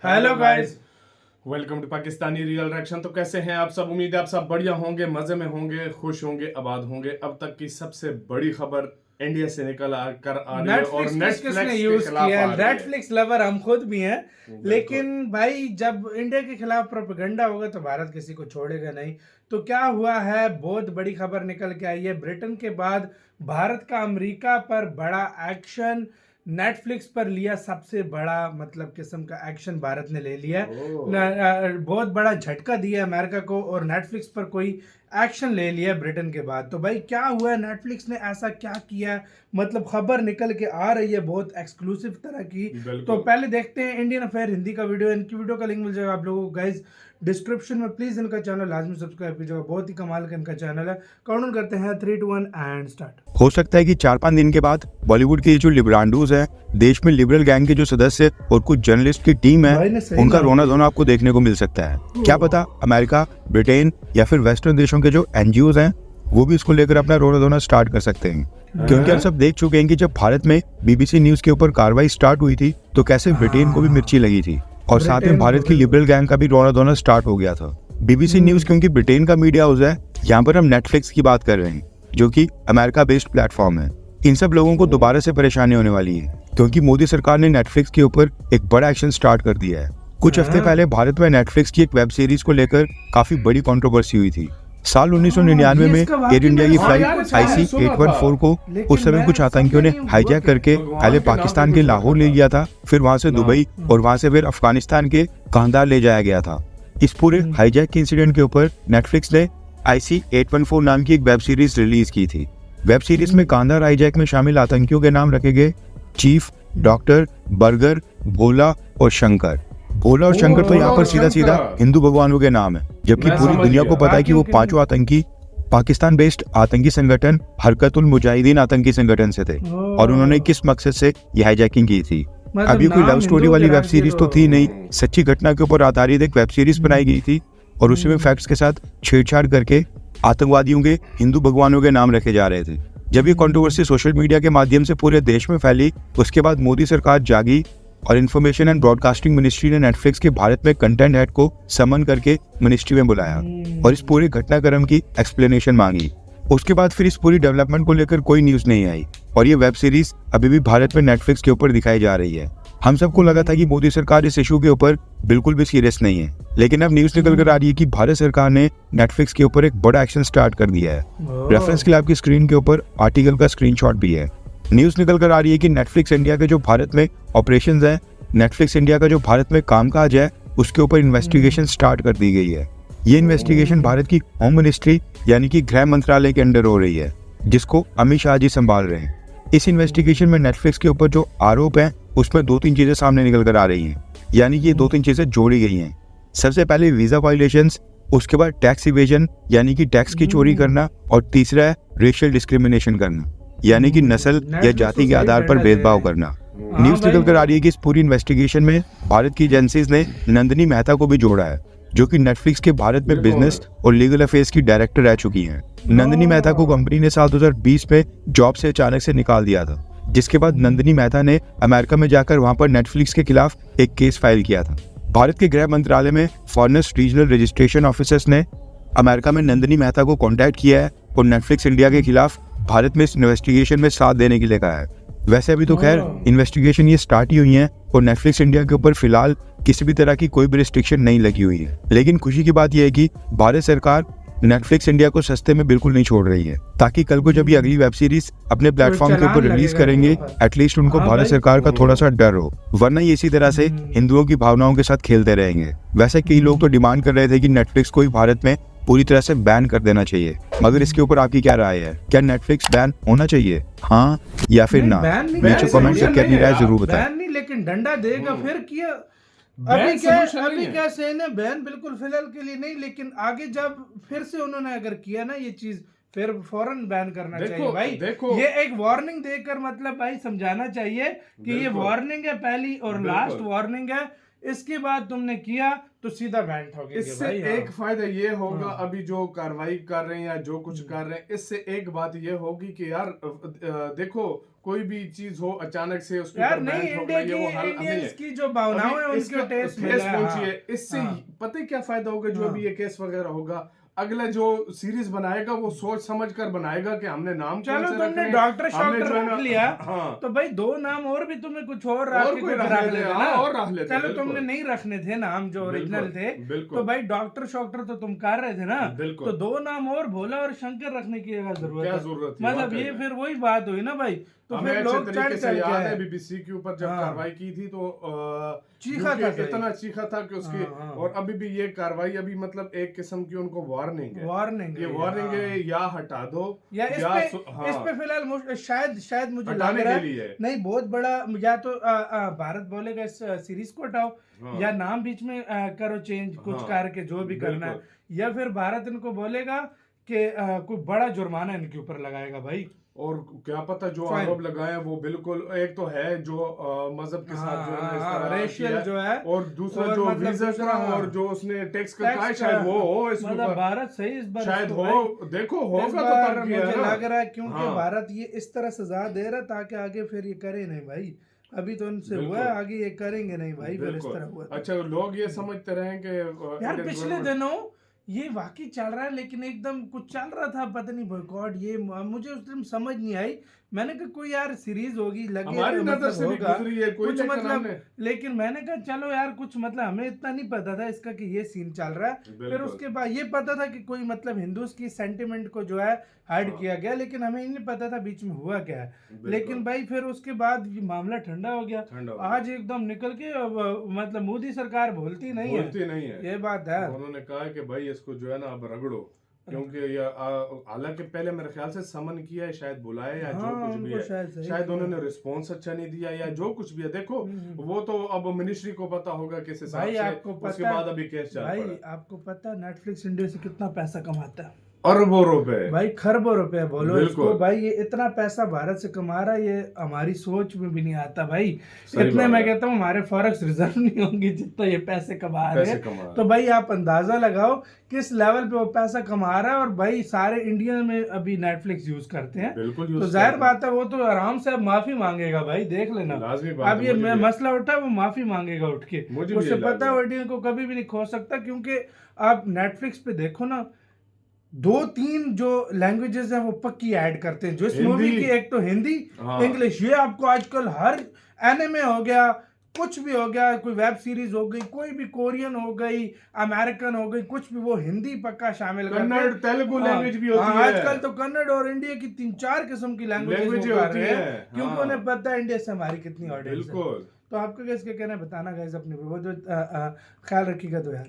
Hello guys, welcome to Pakistani real reaction. तो कैसे हैं आप सब? उम्मीद है आप सब बढ़िया होंगे, मजे में होंगे, खुश होंगे, आबाद होंगे। अब तक की सबसे बड़ी खबर इंडिया से निकल कर आ रही है और नेटफ्लिक्स किसने नेटफ्लिक्स के यूज खिलाफ किया आ है? रही है। नेटफ्लिक्स लवर हम खुद भी हैं, बिल्कुल। लेकिन भाई जब इंडिया के खिलाफ प्रोपेगेंडा होगा तो भारत किसी को छोड़ेगा नहीं। तो क्या हुआ है, बहुत बड़ी खबर निकल के आई है। ब्रिटेन के बाद भारत का अमेरिका पर बड़ा एक्शन, नेटफ्लिक्स पर लिया सबसे बड़ा मतलब किस्म का एक्शन भारत ने ले लिया। बहुत बड़ा झटका दिया अमेरिका को और नेटफ्लिक्स पर कोई एक्शन ले लिया ब्रिटेन के बाद। तो भाई क्या हुआ, नेटफ्लिक्स ने ऐसा क्या किया, मतलब खबर निकल के आ रही है बहुत एक्सक्लूसिव तरह की। तो पहले देखते हैं इंडियन अफेयर हिंदी का वीडियो। इनकी वीडियो का लिंक मिल जाएगा आप लोगों को गाइज डिस्क्रिप्शन में। प्लीज इनका चैनल लाजमी सब्सक्राइब कीजिएगा, बहुत ही कमाल का इनका चैनल है। काउंट करते हैं 3 2 1 एंड स्टार्ट। हो सकता है कि 4-5 दिन के बाद बॉलीवुड के जो लिब्रांडोज हैं, देश में लिबरल गैंग के जो सदस्य और कुछ जर्नलिस्ट की टीम है, उनका रोना धोना आपको देखने को मिल सकता है। क्या पता अमेरिका, ब्रिटेन या फिर वेस्टर्न देशों के जो एनजीओज हैं वो भी इसको लेकर अपना रोना धोना स्टार्ट कर सकते हैं। क्योंकि हम सब देख चुके हैं कि जब भारत में बीबीसी न्यूज के ऊपर कार्रवाई स्टार्ट हुई थी तो कैसे ब्रिटेन को भी मिर्ची लगी थी और साथ में भारत की लिबरल गैंग का भी रोना धोना स्टार्ट हो गया था। बीबीसी न्यूज क्योंकि ब्रिटेन का मीडिया हाउस है, यहाँ पर हम नेटफ्लिक्स की बात कर रहे हैं जो कि अमेरिका बेस्ड प्लेटफॉर्म है। इन सब लोगों को दोबारा से परेशानी होने वाली है क्योंकि मोदी सरकार ने नेटफ्लिक्स के ऊपर एक बड़ा एक्शन स्टार्ट कर दिया है। कुछ हफ्ते पहले भारत में नेटफ्लिक्स की एक वेब सीरीज को लेकर काफी बड़ी कंट्रोवर्सी हुई थी। साल 1999 में एयर इंडिया की फ्लाइट IC-814 को उस समय कुछ आतंकियों ने हाईजैक करके पहले पाकिस्तान के लाहौर ले लिया था, फिर वहां से दुबई और वहां से फिर अफगानिस्तान के कांधार ले जाया गया था। इस पूरे हाईजैक के इंसिडेंट के ऊपर नेटफ्लिक्स ने IC-814 नाम की एक वेब सीरीज रिलीज की थी। वेब सीरीज में कांधार हाईजैक में शामिल आतंकियों के नाम रखे गए चीफ, डॉक्टर, बर्गर, भोला और शंकर। भोला और शंकर तो यहाँ पर सीधा सीधा हिंदू भगवानों के नाम है, जबकि पूरी दुनिया को पता है कि वो पांचों आतंकी पाकिस्तान बेस्ड आतंकी संगठन हरकतुल मुजाहिदीन आतंकी संगठन से थे और उन्होंने किस मकसद से ये हाईजैकिंग की थी। अब ये कोई लव स्टोरी वाली वेब सीरीज तो थी नहीं, सच्ची घटना के ऊपर आधारित एक वेब सीरीज बनाई गई थी और उसी में फैक्ट्स के साथ छेड़छाड़ करके आतंकवादियों के हिंदू भगवानों के नाम रखे जा रहे थे। जब ये कंट्रोवर्सी सोशल मीडिया के माध्यम से पूरे देश में फैली, उसके बाद मोदी सरकार जागी और इन्फॉर्मेशन एंड ब्रॉडकास्टिंग मिनिस्ट्री ने नेटफ्लिक्स के भारत में कंटेंट हेड को समन करके मिनिस्ट्री में बुलाया और इस पूरे घटनाक्रम की एक्सप्लेनेशन मांगी। उसके बाद फिर इस पूरी डेवलपमेंट को लेकर कोई न्यूज नहीं आई और ये वेब सीरीज अभी भी भारत में नेटफ्लिक्स के ऊपर दिखाई जा रही है। हम सबको लगा था कि मोदी सरकार इस इशू के ऊपर बिल्कुल भी सीरियस नहीं है, लेकिन अब न्यूज निकल कर आ रही है कि भारत सरकार ने नेटफ्लिक्स के ऊपर एक बड़ा एक्शन स्टार्ट कर दिया है। रेफरेंस के लिए आपकी स्क्रीन के ऊपर आर्टिकल का स्क्रीनशॉट भी है। न्यूज निकल कर आ रही है कि नेटफ्लिक्स इंडिया के जो भारत में ऑपरेशंस हैं, नेटफ्लिक्स इंडिया का जो भारत में कामकाज है, उसके ऊपर इन्वेस्टिगेशन स्टार्ट कर दी गई है। ये इन्वेस्टिगेशन भारत की होम मिनिस्ट्री यानी कि गृह मंत्रालय के अंडर हो रही है, जिसको अमित शाह जी संभाल रहे हैं। इस इन्वेस्टिगेशन में नेटफ्लिक्स के ऊपर जो आरोप है उसमें 2-3 चीजें सामने निकल कर आ रही हैं, यानी कि ये 2-3 चीजें जोड़ी गई हैं। सबसे पहले वीजा वायलेशंस, उसके बाद टैक्स इवेजन यानी कि टैक्स की चोरी करना और तीसरा है रेशियल डिस्क्रिमिनेशन करना यानी कि नस्ल या जाति के आधार पर भेदभाव करना। न्यूज निकल कर आ रही है कि इस पूरी इन्वेस्टिगेशन में भारत की एजेंसीज ने नंदिनी मेहता को भी जोड़ा है, जो कि नेटफ्लिक्स के भारत में बिजनेस और लीगल अफेयर्स की डायरेक्टर रह चुकी हैं। नंदिनी मेहता को कंपनी ने साल 2020 में जॉब से अचानक से निकाल दिया था, जिसके बाद नंदिनी मेहता ने अमेरिका में जाकर वहां पर नेटफ्लिक्स के खिलाफ एक केस फाइल किया था। भारत के गृह मंत्रालय में फॉरेनर्स रीजनल रजिस्ट्रेशन ऑफिसर्स ने अमेरिका में नंदिनी मेहता को कॉन्टैक्ट किया है और नेटफ्लिक्स इंडिया के खिलाफ भारत में इस इन्वेस्टिगेशन में साथ देने के लिए कहा है। वैसे अभी तो खैर इन्वेस्टिगेशन ये स्टार्ट ही हुई है और नेटफ्लिक्स इंडिया के ऊपर फिलहाल किसी भी तरह की कोई भी रिस्ट्रिक्शन नहीं लगी हुई है, लेकिन खुशी की बात यह है कि भारत सरकार नेटफ्लिक्स इंडिया को सस्ते में बिल्कुल नहीं छोड़ रही है, ताकि कल को जब ये अगली वेब सीरीज अपने प्लेटफॉर्म के ऊपर रिलीज करेंगे, एटलीस्ट उनको भारत सरकार का थोड़ा सा डर हो, वरना ये इसी तरह से हिंदुओं की भावनाओं के साथ खेलते रहेंगे। वैसे कई लोग तो डिमांड कर रहे थे कि नेटफ्लिक्स को भारत में पूरी तरह से बैन कर देना चाहिए, मगर इसके ऊपर आपकी क्या राय है? क्या नेटफ्लिक्स बैन होना चाहिए, हाँ या फिर ना? नीचे कमेंट करके अपनी राय जरूर बताएं। बैन नहीं, लेकिन डंडा देगा फिर किया। अभी क्या सेन है, बैन बिल्कुल फिलहाल के लिए नहीं, लेकिन आगे जब फिर से उन्होंने अगर किया ना ये चीज, फिर फौरन बैन करना चाहिए भाई। ये एक वार्निंग देकर मतलब भाई समझाना चाहिए कि ये वार्निंग है पहली और लास्ट वार्निंग है, इसके बाद तुमने किया तो सीधा बैन ठोकेंगे। इससे भाई, एक फायदा ये होगा, अभी जो कार्रवाई कर रहे हैं या जो कुछ कर रहे हैं, इससे एक बात ये होगी कि यार देखो कोई भी चीज हो अचानक से उसके यार ऊपर नहीं, बैन ठोकना, ये वो हाल अभी इंडियंस है। की जो भावनाएं हैं अभी उनके इसका टेस्ट में ठेस है, पहुंची हाँ। है। इससे हाँ। पता है क्या फायदा होगा, जो हाँ। अभी ये केस वगैरह होगा, अगला जो सीरीज बनाएगा वो सोच समझ कर बनाएगा कि हमने नाम कौन चलो से तुमने रखने हैं, डॉक्टर हमने शॉक्टर जो है ना, रख लिया, हाँ, तो भाई 2 नाम और भी तुम्हें कुछ और रख और के कोई कुछ रख रख लेते, लेते हाँ, ना। और रख लेते, चलो बिल्कुल। तुमने नहीं रखने थे नाम जो ओरिजिनल बिल्कुल, थे, बिल्कुल। तो भाई डॉक्टर शॉक्टर तो तुम कर रहे थे ना, बिल्कुल। तो 2 नाम और भोला और शंकर रखने की क्या जरूरत क्या है? जरूरत थी, मतलब वाकई ये में। फिर वही बात हुई ना भाई, तो हमें फिर अच्छे लोग चढ़ तरीके से चढ़ के याद है आए। बीबीसी के ऊपर जब हाँ। कार्रवाई की थी तो चीखा यूके था सही। इतना चीखा था कि उसकी, हाँ, हाँ। और अभी भी ये कार्रवाई अभी मतलब एक किस्म की उनको वार्निंग है, वार्निंग ये है, वार्निंग हाँ। है, या हटा दो या इस हाँ, पे फिलहाल शायद मुझे लग हटाने रहा के है लिए है। नहीं, बहुत बड़ा, या तो भारत बोलेगा इस सीरीज को हटाओ, हाँ। या नाम बीच में करो चेंज कुछ हाँ, करके जो भी करना है, बिल्कुल। या फिर भारत इनको बोलेगा कि कोई बड़ा जुर्माना इनके ऊपर लगाएगा भाई। और क्या पता जो Fine. आरोप लगाए हैं वो बिल्कुल, एक तो है जो मजहब के साथ जो है ना इस तरह रेशियल किया, जो है, और दूसरा और जो मतलब वीजा दूसरा, का हाँ। और जो उसने टैक्स का कहा है, टैक्स शायद वो हो इसके मतलब ऊपर, भारत सही इस बार शायद इसको हो, भाई, देखो इस होगा तो बार तब किया मुझे है ना। लग रहा है क्योंकि हाँ। भारत ये इस तरह सजा दे रहा ताकि आगे फिर ये करे नहीं भाई, अभी तो इनसे हुआ है, बिल्कुल। आगे ये करेंगे नहीं भाई फिर इस बिल्कुल। तरह हुआ तो। अच्छा, लोग ये समझते रहे कि यार इंडियन पिछले गवर्नमेंट, दिनों ये वाकई चल रहा है, लेकिन एकदम कुछ चल रहा था पता नहीं बॉयकॉट, ये मुझे उस दिन समझ नहीं आई, मैंने कहा कोई यार सीरीज होगी लगे, हमारी नजर मतलब से भी होगा गुजरी है कोई, कुछ लेकिन मतलब, हमने, लेकिन मैंने कहा चलो यार कुछ मतलब हमें इतना नहीं पता था इसका कि ये सीन चल रहा है, फिर बिल्कुल। उसके बाद ये पता था कि कोई मतलब हिंदूज की सेंटिमेंट को जो है हाइड हाँ। किया गया, लेकिन हमें नहीं पता था बीच में हुआ क्या है, बिल्कुल। लेकिन भाई फिर उसके बाद ये मामला ठंडा हो गया, ठंडा हो गया। आज एकदम निकल के मतलब मोदी सरकार बोलती नहीं है, बोलती नहीं है, ये बात है। उन्होंने कहा कि भाई इसको जो है ना अब रगड़ो, क्योंकि ये हालांकि पहले मेरे ख्याल से समन किया है, शायद बुलाया या जो हाँ, कुछ भी उनको है, शायद सही शायद किया। उन्होंने रिस्पॉन्स अच्छा नहीं दिया या जो कुछ भी है, देखो वो तो अब मिनिस्ट्री को पता होगा किस हिसाब भाई से, आपको उसके पता बाद अभी केस चल भाई पड़ा, आपको पता है नेटफ्लिक्स इंडिया से कितना पैसा कमाता है अरबों रुपए, भाई, खरबों रुपए बोलो बिल्कुल। इसको भाई, ये इतना पैसा भारत से कमा रहा है, ये हमारी सोच में भी नहीं आता भाई, सही इतने बात मैं है। कहता हूँ हमारे फॉरेक्स रिजर्व नहीं होंगे जितना ये पैसे कमा रहे पैसे हैं, कमा रहे तो भाई आप अंदाजा लगाओ किस लेवल पे वो पैसा कमा रहा है, और भाई सारे इंडिया में अभी नेटफ्लिक्स यूज करते हैं, बिल्कुल तो यूज जाहिर करते बात है वो तो आराम से अब माफी मांगेगा भाई, देख लेना, लाजमी बात अब है, ये मुझे भी है। मसला उठा वो माफी मांगेगा उठ के, मुझे भी उसे ये पता लग है ऑडियंस को कभी भी नहीं खो सकता, क्योंकि आप नेटफ्लिक्स पे देखो ना 2-3 जो लैंग्वेजेस हैं वो पक्की ऐड करते हैं, जो इस हिंदी। मूवी की, एक तो हिंदी, हाँ। इंग्लिश, ये आपको आजकल हर एनिमे हो गया, कुछ भी हो गया, कोई वेब सीरीज हो गई, कोई भी कोरियन हो गई, अमेरिकन हो गई, कुछ भी, वो हिंदी पक्का शामिल करते हैं। कन्नड़, तेलुगु हाँ, लैंग्वेज भी होती हाँ, है, आजकल तो कन्नड़ और इंडिया की 3-4 किस्म की लैंग्वेजेस लैंग्वेजें कर होती रहे हैं, हैं, क्योंकि हाँ। उन्हें पता है इंडिया से हमारी कितनी ऑडियंस है। बिल्कुल। तो आपका कैसे कहना है बताना गाइस, अपने वो जो ख्याल रखिएगा तो यार।